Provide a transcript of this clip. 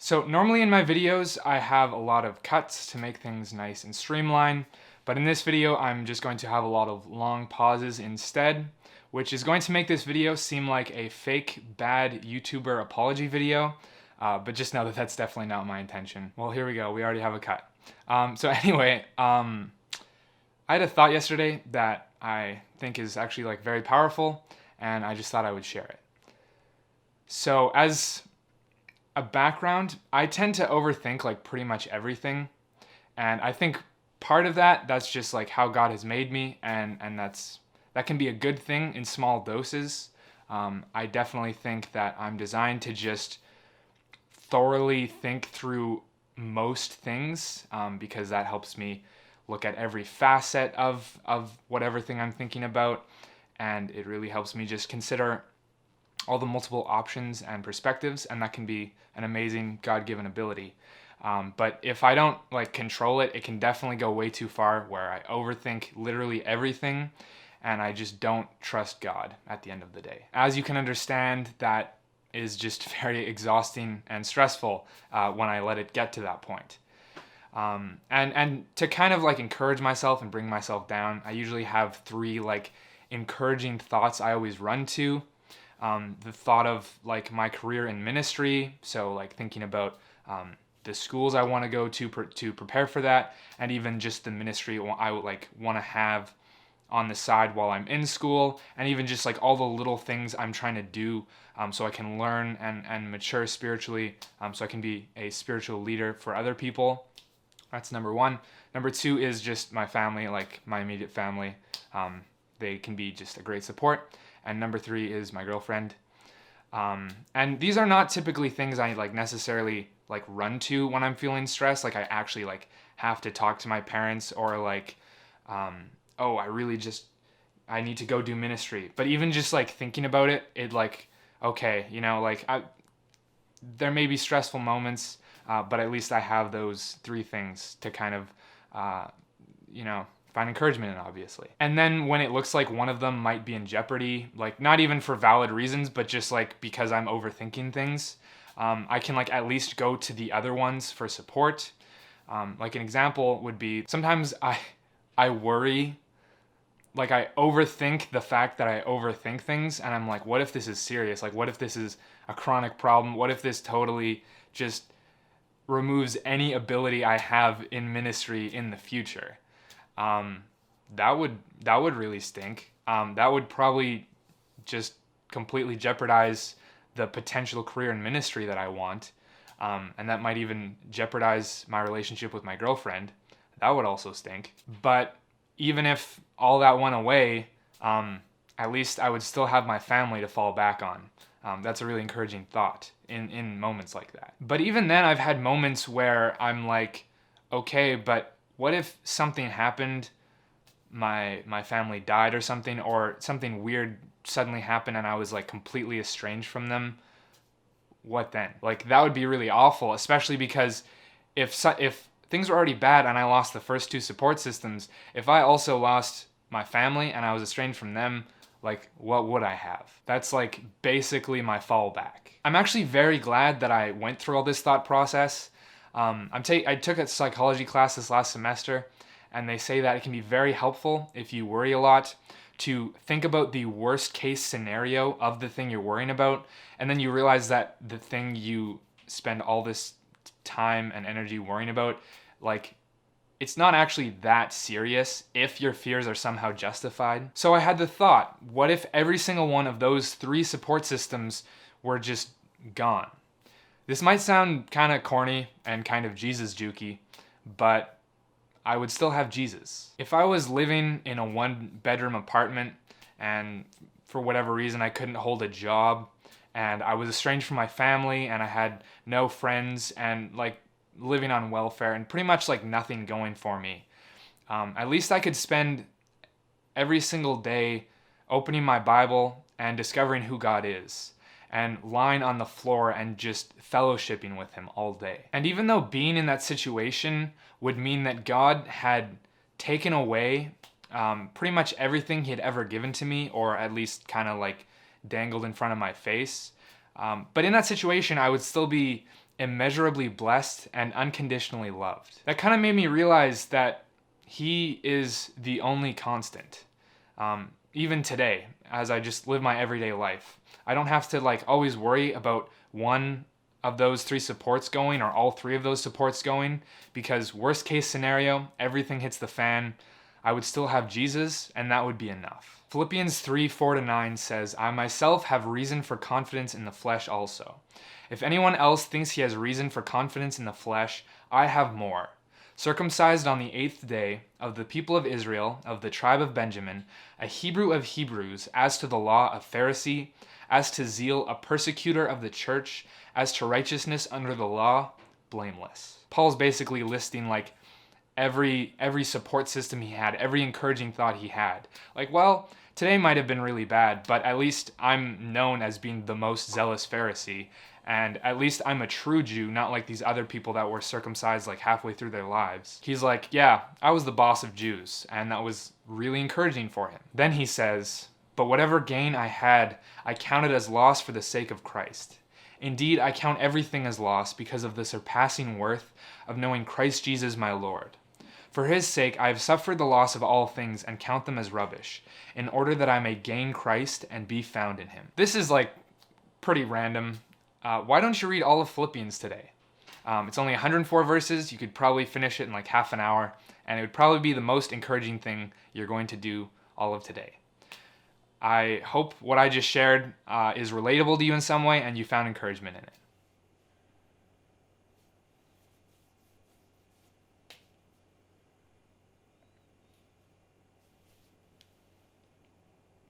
So normally in my videos, I have a lot of cuts to make things nice and streamlined, but in this video, I'm just going to have a lot of long pauses instead, which is going to make this video seem like a fake bad YouTuber apology video, but just know that that's definitely not my intention. Well, here we go. We already have a cut. So anyway, I had a thought yesterday that I think is actually like very powerful, and I just thought I would share it. So as a background, I tend to overthink like pretty much everything, and I think part of that's just like how God has made me, and that can be a good thing in small doses. I definitely think that I'm designed to just thoroughly think through most things, because that helps me look at every facet of whatever thing I'm thinking about, and it really helps me just consider all the multiple options and perspectives, and that can be an amazing God-given ability. But if I don't like control it, it can definitely go way too far where I overthink literally everything, and I just don't trust God at the end of the day. As you can understand, that is just very exhausting and stressful when I let it get to that point. And to kind of like encourage myself and bring myself down, I usually have three like encouraging thoughts I always run to. The thought of like my career in ministry, so like thinking about the schools I want to go to prepare for that, and even just the ministry I would like want to have on the side while I'm in school, and even just like all the little things I'm trying to do so I can learn and mature spiritually, so I can be a spiritual leader for other people. That's number one. Number two is just my family, like my immediate family. They can be just a great support. And number three is my girlfriend. And these are not typically things I like necessarily like run to when I'm feeling stressed. Like I actually like have to talk to my parents, or like, oh, I need to go do ministry. But even just like thinking about it, it like, okay, like there may be stressful moments, but at least I have those three things to kind of, find encouragement in, obviously. And then when it looks like one of them might be in jeopardy, like not even for valid reasons, but just like because I'm overthinking things, I can like at least go to the other ones for support. Like an example would be sometimes I worry, like I overthink the fact that I overthink things, and I'm like, what if this is serious? Like what if this is a chronic problem? What if this totally just removes any ability I have in ministry in the future? That would really stink. That would probably just completely jeopardize the potential career in ministry that I want. And that might even jeopardize my relationship with my girlfriend. That would also stink. But even if all that went away, at least I would still have my family to fall back on. That's a really encouraging thought in moments like that. But even then, I've had moments where I'm like, okay, but what if something happened, my family died or something weird suddenly happened and I was like completely estranged from them? What then? Like that would be really awful, especially because if things were already bad and I lost the first two support systems, if I also lost my family and I was estranged from them, like what would I have? That's like basically my fallback. I'm actually very glad that I went through all this thought process. I took a psychology class this last semester, and they say that it can be very helpful if you worry a lot to think about the worst case scenario of the thing you're worrying about, and then you realize that the thing you spend all this time and energy worrying about, like, it's not actually that serious if your fears are somehow justified. So I had the thought, what if every single one of those three support systems were just gone? This might sound kind of corny and kind of Jesus jukey, but I would still have Jesus. If I was living in a one-bedroom apartment and for whatever reason I couldn't hold a job, and I was estranged from my family, and I had no friends, and like living on welfare and pretty much like nothing going for me, at least I could spend every single day opening my Bible and discovering who God is, and lying on the floor and just fellowshipping with him all day. And even though being in that situation would mean that God had taken away pretty much everything he had ever given to me, or at least kind of like dangled in front of my face, but in that situation I would still be immeasurably blessed, and unconditionally loved. That kind of made me realize that he is the only constant. Even today, as I just live my everyday life, I don't have to like always worry about one of those three supports going or all three of those supports going, because worst case scenario, everything hits the fan, I would still have Jesus, and that would be enough. Philippians 3:4-9 says, I myself have reason for confidence in the flesh also. If anyone else thinks he has reason for confidence in the flesh, I have more. Circumcised on the 8th day, of the people of Israel, of the tribe of Benjamin, a Hebrew of Hebrews, as to the law a Pharisee, as to zeal a persecutor of the church, as to righteousness under the law, blameless. Paul's basically listing like every support system he had, every encouraging thought he had. Like, well, today might have been really bad, but at least I'm known as being the most zealous Pharisee, and at least I'm a true Jew, not like these other people that were circumcised like halfway through their lives. He's like, yeah, I was the boss of Jews, and that was really encouraging for him. Then he says, but whatever gain I had, I counted as loss for the sake of Christ. Indeed, I count everything as loss because of the surpassing worth of knowing Christ Jesus my Lord. For his sake I have suffered the loss of all things and count them as rubbish, in order that I may gain Christ and be found in him. This is like pretty random. Why don't you read all of Philippians today? It's only 104 verses. You could probably finish it in like half an hour, and it would probably be the most encouraging thing you're going to do all of today. I hope what I just shared is relatable to you in some way and you found encouragement in it.